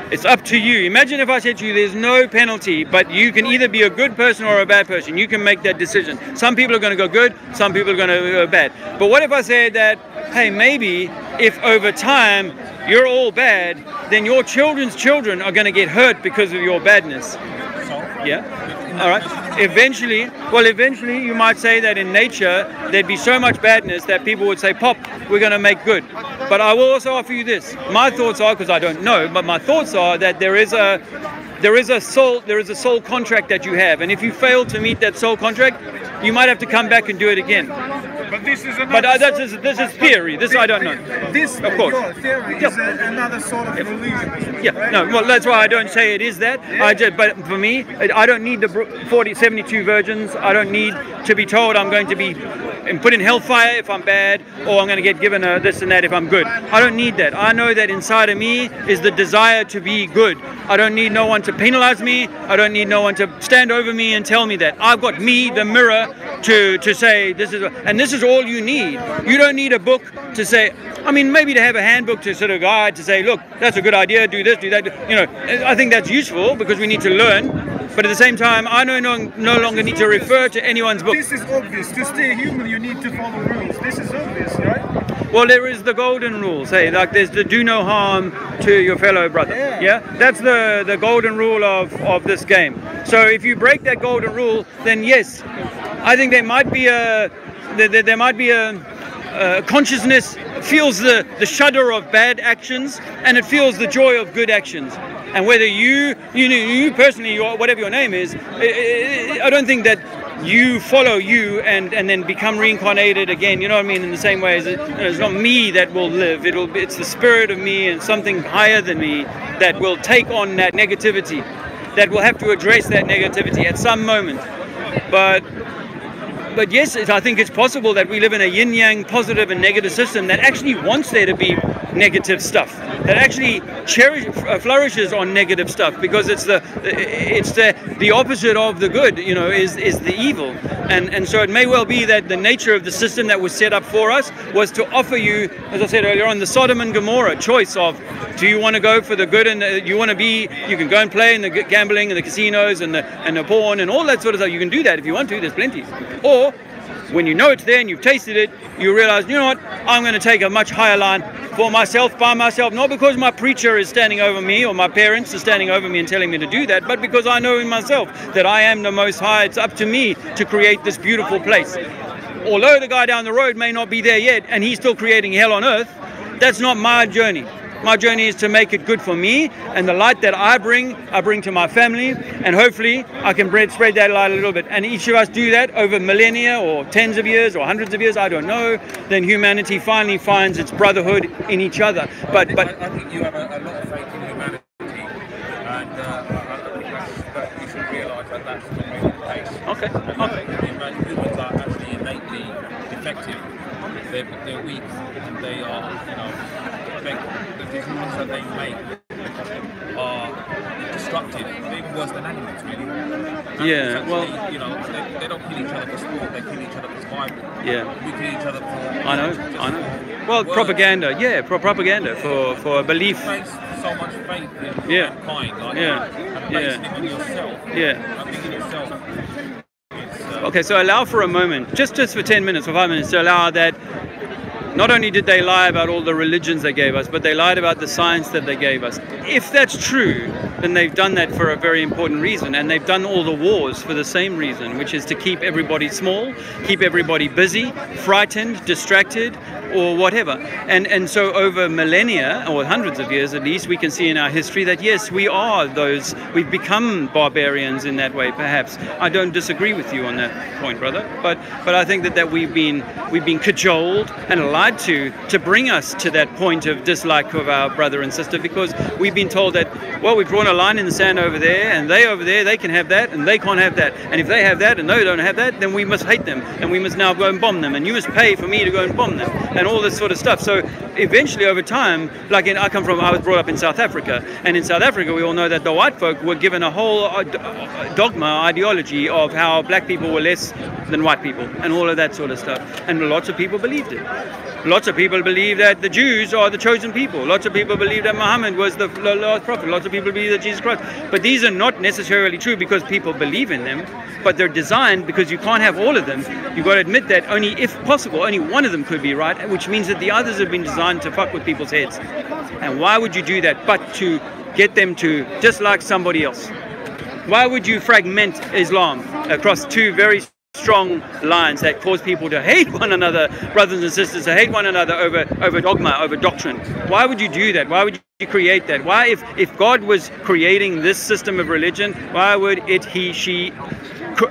it's up to you. Imagine if I said to you, there's no penalty, but you can either be a good person or a bad person. You can make that decision. Some people are going to go good, some people are going to go bad. But what if I said that, hey, maybe if over time you're all bad, then your children's children are going to get hurt because of your badness. Yeah. All right. Eventually you might say that in nature there'd be so much badness that people would say, Pop, we're going to make good. But I will also offer you this. My thoughts are, because I don't know, but my thoughts are that there is a soul contract that you have, and if you fail to meet that soul contract, you might have to come back and do it again. But this is this is theory. This I don't know. This, of course, your theory is another sort of religion. Yeah, right? No, well, that's why I don't say it is that. Yeah. But for me, I don't need the 72 virgins. I don't need to be told I'm going to be put in hellfire if I'm bad, or I'm going to get given a this and that if I'm good. I don't need that. I know that inside of me is the desire to be good. I don't need no one to penalize me. I don't need no one to stand over me and tell me that. I've got me, the mirror, to say this is all you need. You don't need a book to say, I mean, maybe to have a handbook to sort of guide, to say, look, that's a good idea, do this, do that. You know, I think that's useful because we need to learn. But at the same time, I no longer need to refer to anyone's book. This is obvious. To stay human, you need to follow rules. This is obvious, right? Well, there is the golden rules. Hey, like there's the do no harm to your fellow brother. Yeah, that's the golden rule of this game. So if you break that golden rule, then yes, I think there might be a consciousness feels the shudder of bad actions, and it feels the joy of good actions. And whether you personally, or whatever your name is, I don't think that you follow you and then become reincarnated again. You know what I mean? In the same way as it's not me that will live. It's the spirit of me and something higher than me that will take on that negativity, that will have to address that negativity at some moment. But yes, I think it's possible that we live in a yin-yang positive and negative system that actually wants there to be negative stuff, that actually flourishes on negative stuff, because it's the opposite of the good, you know, is the evil. And so it may well be that the nature of the system that was set up for us was to offer you, as I said earlier on, the Sodom and Gomorrah choice of, do you want to go for the good, and you can go and play in the gambling and the casinos and the porn and all that sort of stuff. You can do that if you want to, there's plenty. Or when you know it's there and you've tasted it, you realize, you know what, I'm going to take a much higher line for myself, by myself, not because my preacher is standing over me or my parents are standing over me and telling me to do that, but because I know in myself that I am the Most High. It's up to me to create this beautiful place. Although the guy down the road may not be there yet and he's still creating hell on earth, that's not my journey. My journey is to make it good for me, and the light that I bring to my family, and hopefully I can spread that light a little bit. And each of us do that over millennia or tens of years or hundreds of years, I don't know. Then humanity finally finds its brotherhood in each other. But I think you have a lot of faith in humanity, and but you should realise that that's not really the case. Okay. Humans are actually innately defective. They're weak, and they are, the decisions that they make are destructive. They're even worse than animals, really. Yeah, actually, well, they don't kill each other for sport. They kill each other for survival. Yeah, we kill each other for. I know. Well, propaganda. Yeah, propaganda for a belief. Place so much faith in mankind, like and basing it on yourself. Yeah. I think in yourself. Okay, so allow for a moment, just for 10 minutes or 5 minutes, to allow that. Not only did they lie about all the religions they gave us, but they lied about the science that they gave us. If that's true, then they've done that for a very important reason, and they've done all the wars for the same reason, which is to keep everybody small, keep everybody busy, frightened, distracted, or whatever. And so over millennia, or hundreds of years at least, we can see in our history that yes, we've become barbarians in that way, perhaps. I don't disagree with you on that point, brother, but I think that we've been cajoled and lied lied to bring us to that point of dislike of our brother and sister, because we've been told that, well, we've drawn a line in the sand over there, and they over there, they can have that and they can't have that, and if they have that and they don't have that, then we must hate them and we must now go and bomb them, and you must pay for me to go and bomb them, and all this sort of stuff. So eventually over time, like I was brought up in South Africa, and in South Africa we all know that the white folk were given a whole dogma, ideology of how black people were less than white people and all of that sort of stuff, and lots of people believed it. Lots of people believe that the Jews are the chosen people. Lots of people believe that Muhammad was the last prophet. Lots of people believe that Jesus Christ. But these are not necessarily true because people believe in them, but they're designed because you can't have all of them. You've got to admit that only, if possible, only one of them could be right, which means that the others have been designed to fuck with people's heads. And why would you do that but to get them to dislike somebody else? Why would you fragment Islam across two very strong lines that cause people to hate one another, brothers and sisters, to hate one another over dogma, over doctrine? Why would you do that? Why would you create that? Why, if God was creating this system of religion, why would she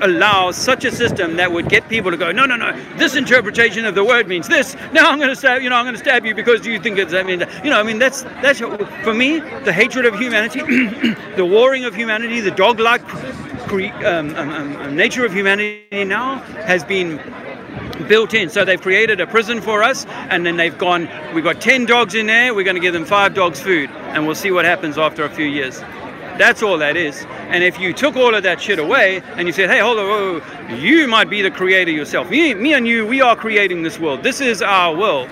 allow such a system that would get people to go, no, this interpretation of the word means this. Now I'm going to stab, I'm going to stab you because you think it's, that's for me, the hatred of humanity, the warring of humanity, the dog-like nature of humanity now has been built in. So they've created a prison for us, and then they've gone, we've got 10 dogs in there, we're going to give them 5 dogs food, and we'll see what happens after a few years. That's all that is. And if you took all of that shit away and you said, hey, hold on, you might be the creator yourself. Me and you, we are creating this world. This is our world.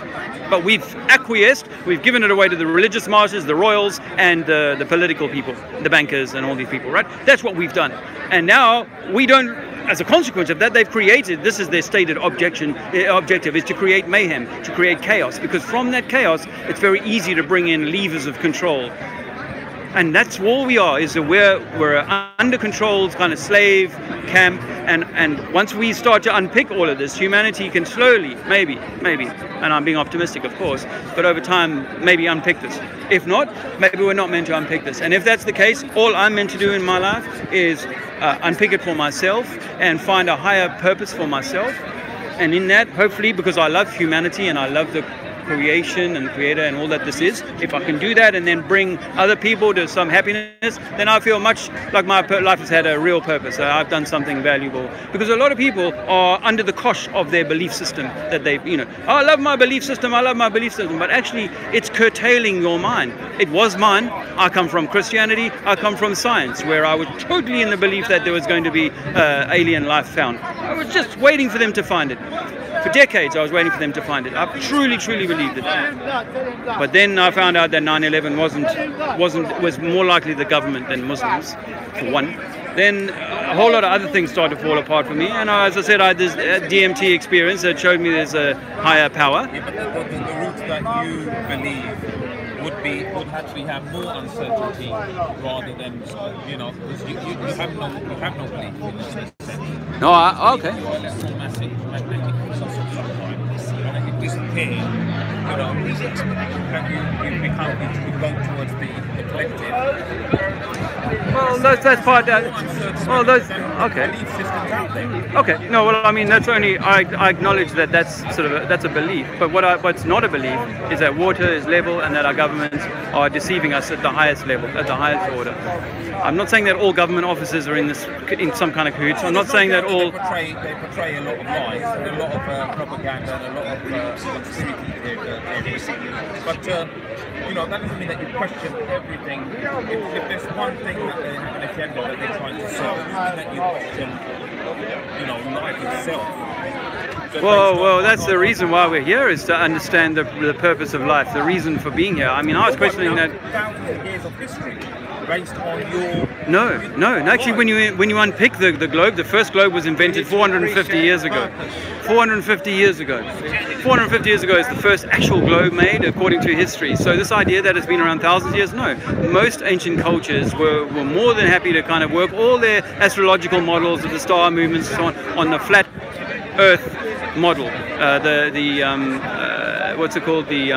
But we've acquiesced, we've given it away to the religious masters, the royals, and the political people, the bankers and all these people, right? That's what we've done. And now we don't, as a consequence of that, they've created, this is their stated objective, is to create mayhem, to create chaos. Because from that chaos, it's very easy to bring in levers of control. And that's all we are, is that we're under controlled kind of slave camp, and once we start to unpick all of this, humanity can slowly, maybe, and I'm being optimistic of course, but over time maybe unpick this. If not, maybe we're not meant to unpick this. And if that's the case, all I'm meant to do in my life is unpick it for myself and find a higher purpose for myself. And in that, hopefully, because I love humanity and I love the creation and creator and all that this is, if I can do that and then bring other people to some happiness, then I feel much like my life has had a real purpose. I've done something valuable, because a lot of people are under the cosh of their belief system that they've, oh, I love my belief system, but actually it's curtailing your mind. It was mine. I come from Christianity, I come from science, where I was totally in the belief that there was going to be alien life found. I was just waiting for them to find it. For decades, I was waiting for them to find it. I truly believed it. But then I found out that 9/11 was more likely the government than Muslims, for one. Then a whole lot of other things started to fall apart for me. And as I said, I had this DMT experience that showed me there's a higher power. Yeah, but the route that you believe would actually have more uncertainty rather than, because you have no belief in this sense. No, okay. Massive magnetic force of some kind, and if it disappears, you go towards the collective. Well, that's part. Okay. Belief systems out there. Okay. No, well, I mean, that's only, I acknowledge that that's sort of that's a belief. But what's not a belief is that water is level and that our governments are deceiving us at the highest level, at the highest order. I'm not saying that all government officers are in some kind of cahoots. I'm not saying that all. They portray a lot of lies and a lot of propaganda and a lot of conspiracy theories. But that doesn't mean that you question everything. If there's one thing that they have an agenda that they're trying to sell, it doesn't mean that you question, life itself. Well, that's the reason why we're here, is to understand the purpose of life, the reason for being here. I mean, I was questioning that. Thousands of years of history based on your. No. Actually, when you unpick the globe, the first globe was invented 450 years ago. 450 years ago. 450 years ago is the first actual globe made, according to history. So this idea that it's been around thousands of years, no. Most ancient cultures were more than happy to kind of work all their astrological models of the star movements and so on the flat Earth model, what's it called? The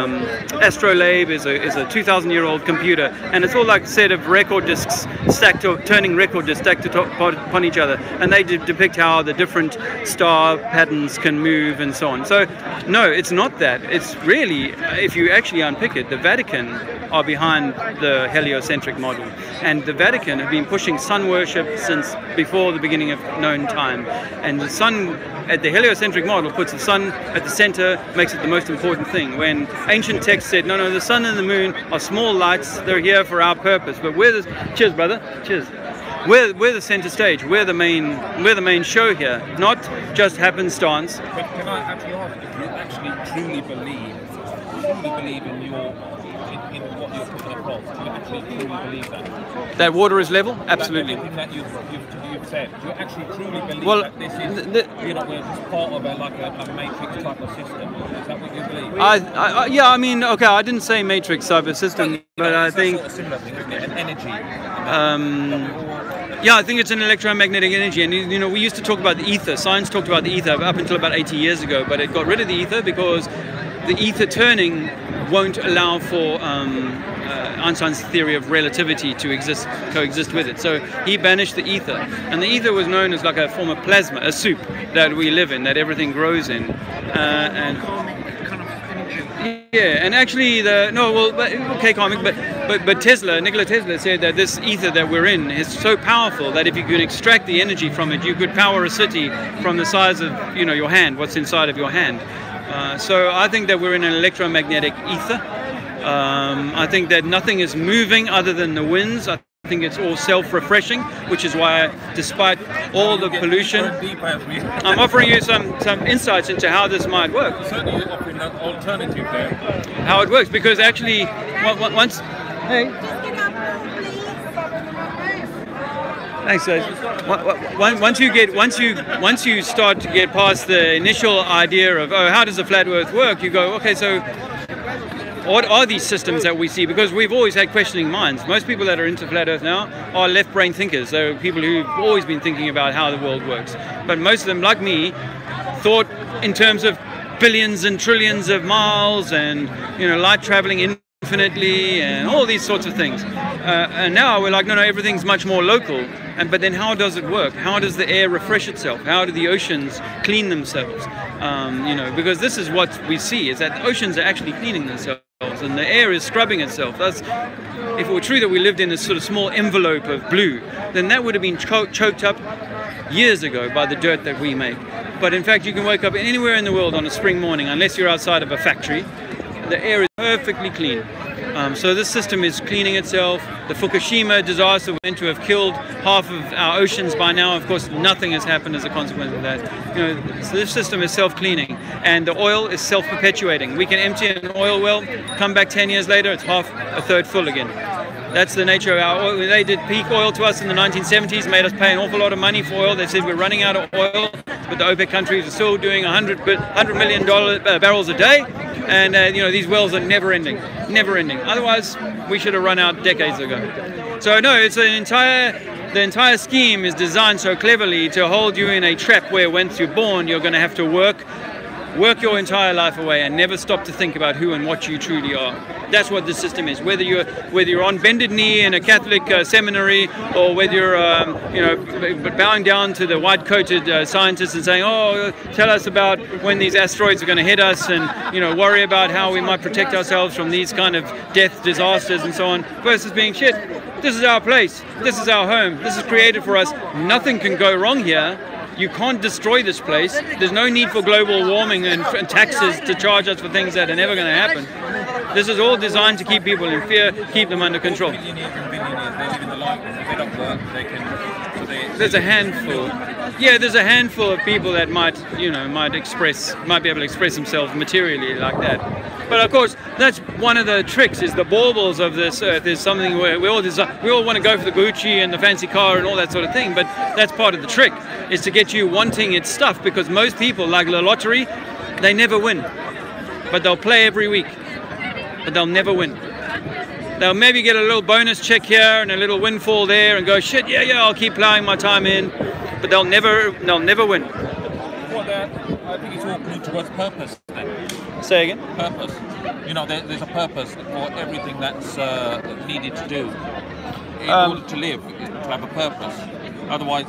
astrolabe is a 2,000-year-old computer, and it's all like a set of record discs stacked, turning record discs stacked upon each other, and they depict how the different star patterns can move and so on. So, no, it's not that. It's really, if you actually unpick it, the Vatican are behind the heliocentric model, and the Vatican have been pushing sun worship since before the beginning of known time, and the sun, at the heliocentric model, puts the sun at the center, makes it the most important thing, when ancient texts said, no, the sun and the moon are small lights, they're here for our purpose, but we're the, cheers brother, cheers, we're the center stage, we're the main show here, not just happenstance. But can I actually ask if you actually truly believe in your in what you're putting across? Do you actually truly believe that? That water is level? Absolutely. Everything that you've said, do you actually truly believe that this is, we're just part of a matrix type of system? Is that what you believe? Yeah, I mean, okay, I didn't say matrix type of system, but I think... It's a similar thing, isn't it? An energy. Yeah, I think it's an electromagnetic energy, and we used to talk about the ether. Science talked about the ether up until about 80 years ago, but it got rid of the ether because the ether turning won't allow for Einstein's theory of relativity to coexist with it. So he banished the ether, and the ether was known as like a form of plasma, a soup that we live in, that everything grows in, and yeah, and actually karmic, but Nikola Tesla said that this ether that we're in is so powerful that if you could extract the energy from it, you could power a city from the size of your hand, what's inside of your hand. So I think that we're in an electromagnetic ether. I think that nothing is moving other than the winds. I think it's all self-refreshing, which is why, despite all the pollution, I'm offering you some insights into how this might work. Certainly you're offering an alternative there. How it works, because actually, once... Hey. Thanks, guys. Once you start to get past the initial idea of, how does the flat Earth work? You go, okay, so what are these systems that we see? Because we've always had questioning minds. Most people that are into flat Earth now are left-brain thinkers. They're people who've always been thinking about how the world works. But most of them, like me, thought in terms of billions and trillions of miles and light traveling infinitely and all these sorts of things. And now we're like, no, everything's much more local. But then how does it work? How does the air refresh itself? How do the oceans clean themselves? Because this is what we see, is that the oceans are actually cleaning themselves and the air is scrubbing itself. If it were true that we lived in this sort of small envelope of blue, then that would have been choked up years ago by the dirt that we make. But in fact, you can wake up anywhere in the world on a spring morning, unless you're outside of a factory, the air is perfectly clean. So this system is cleaning itself. The Fukushima disaster was meant to have killed half of our oceans by now. Of course, nothing has happened as a consequence of that. So this system is self-cleaning, and the oil is self-perpetuating. We can empty an oil well, come back 10 years later, it's a third full again. That's the nature of our oil. They did peak oil to us in the 1970s, made us pay an awful lot of money for oil. They said we're running out of oil, but the OPEC countries are still doing $100 million barrels a day. And these wells are never ending. Otherwise, we should have run out decades ago. So no, it's the entire scheme is designed so cleverly to hold you in a trap where once you're born, you're going to have to work your entire life away and never stop to think about who and what you truly are. That's what the system is. Whether you're on bended knee in a Catholic seminary, or whether you're bowing down to the white-coated scientists and saying, "Oh, tell us about when these asteroids are going to hit us," and worry about how we might protect ourselves from these kind of death disasters and so on, versus being shit. This is our place. This is our home. This is created for us. Nothing can go wrong here. You can't destroy this place. There's no need for global warming and taxes to charge us for things that are never going to happen. This is all designed to keep people in fear, keep them under control. There's a handful. Yeah, there's a handful of people that might be able to express themselves materially like that. But of course, that's one of the tricks, is the baubles of this earth is something where we all want to go for the Gucci and the fancy car and all that sort of thing, but that's part of the trick, is to get you wanting its stuff, because most people, like the lottery, they never win. But they'll play every week, but they'll never win. They'll maybe get a little bonus check here and a little windfall there and go, shit, yeah, I'll keep plowing my time in, but they'll never win. I think it's all geared towards purpose then. Say again? Purpose. You know, there's a purpose for everything that's needed to do in order to live, to have a purpose. Otherwise,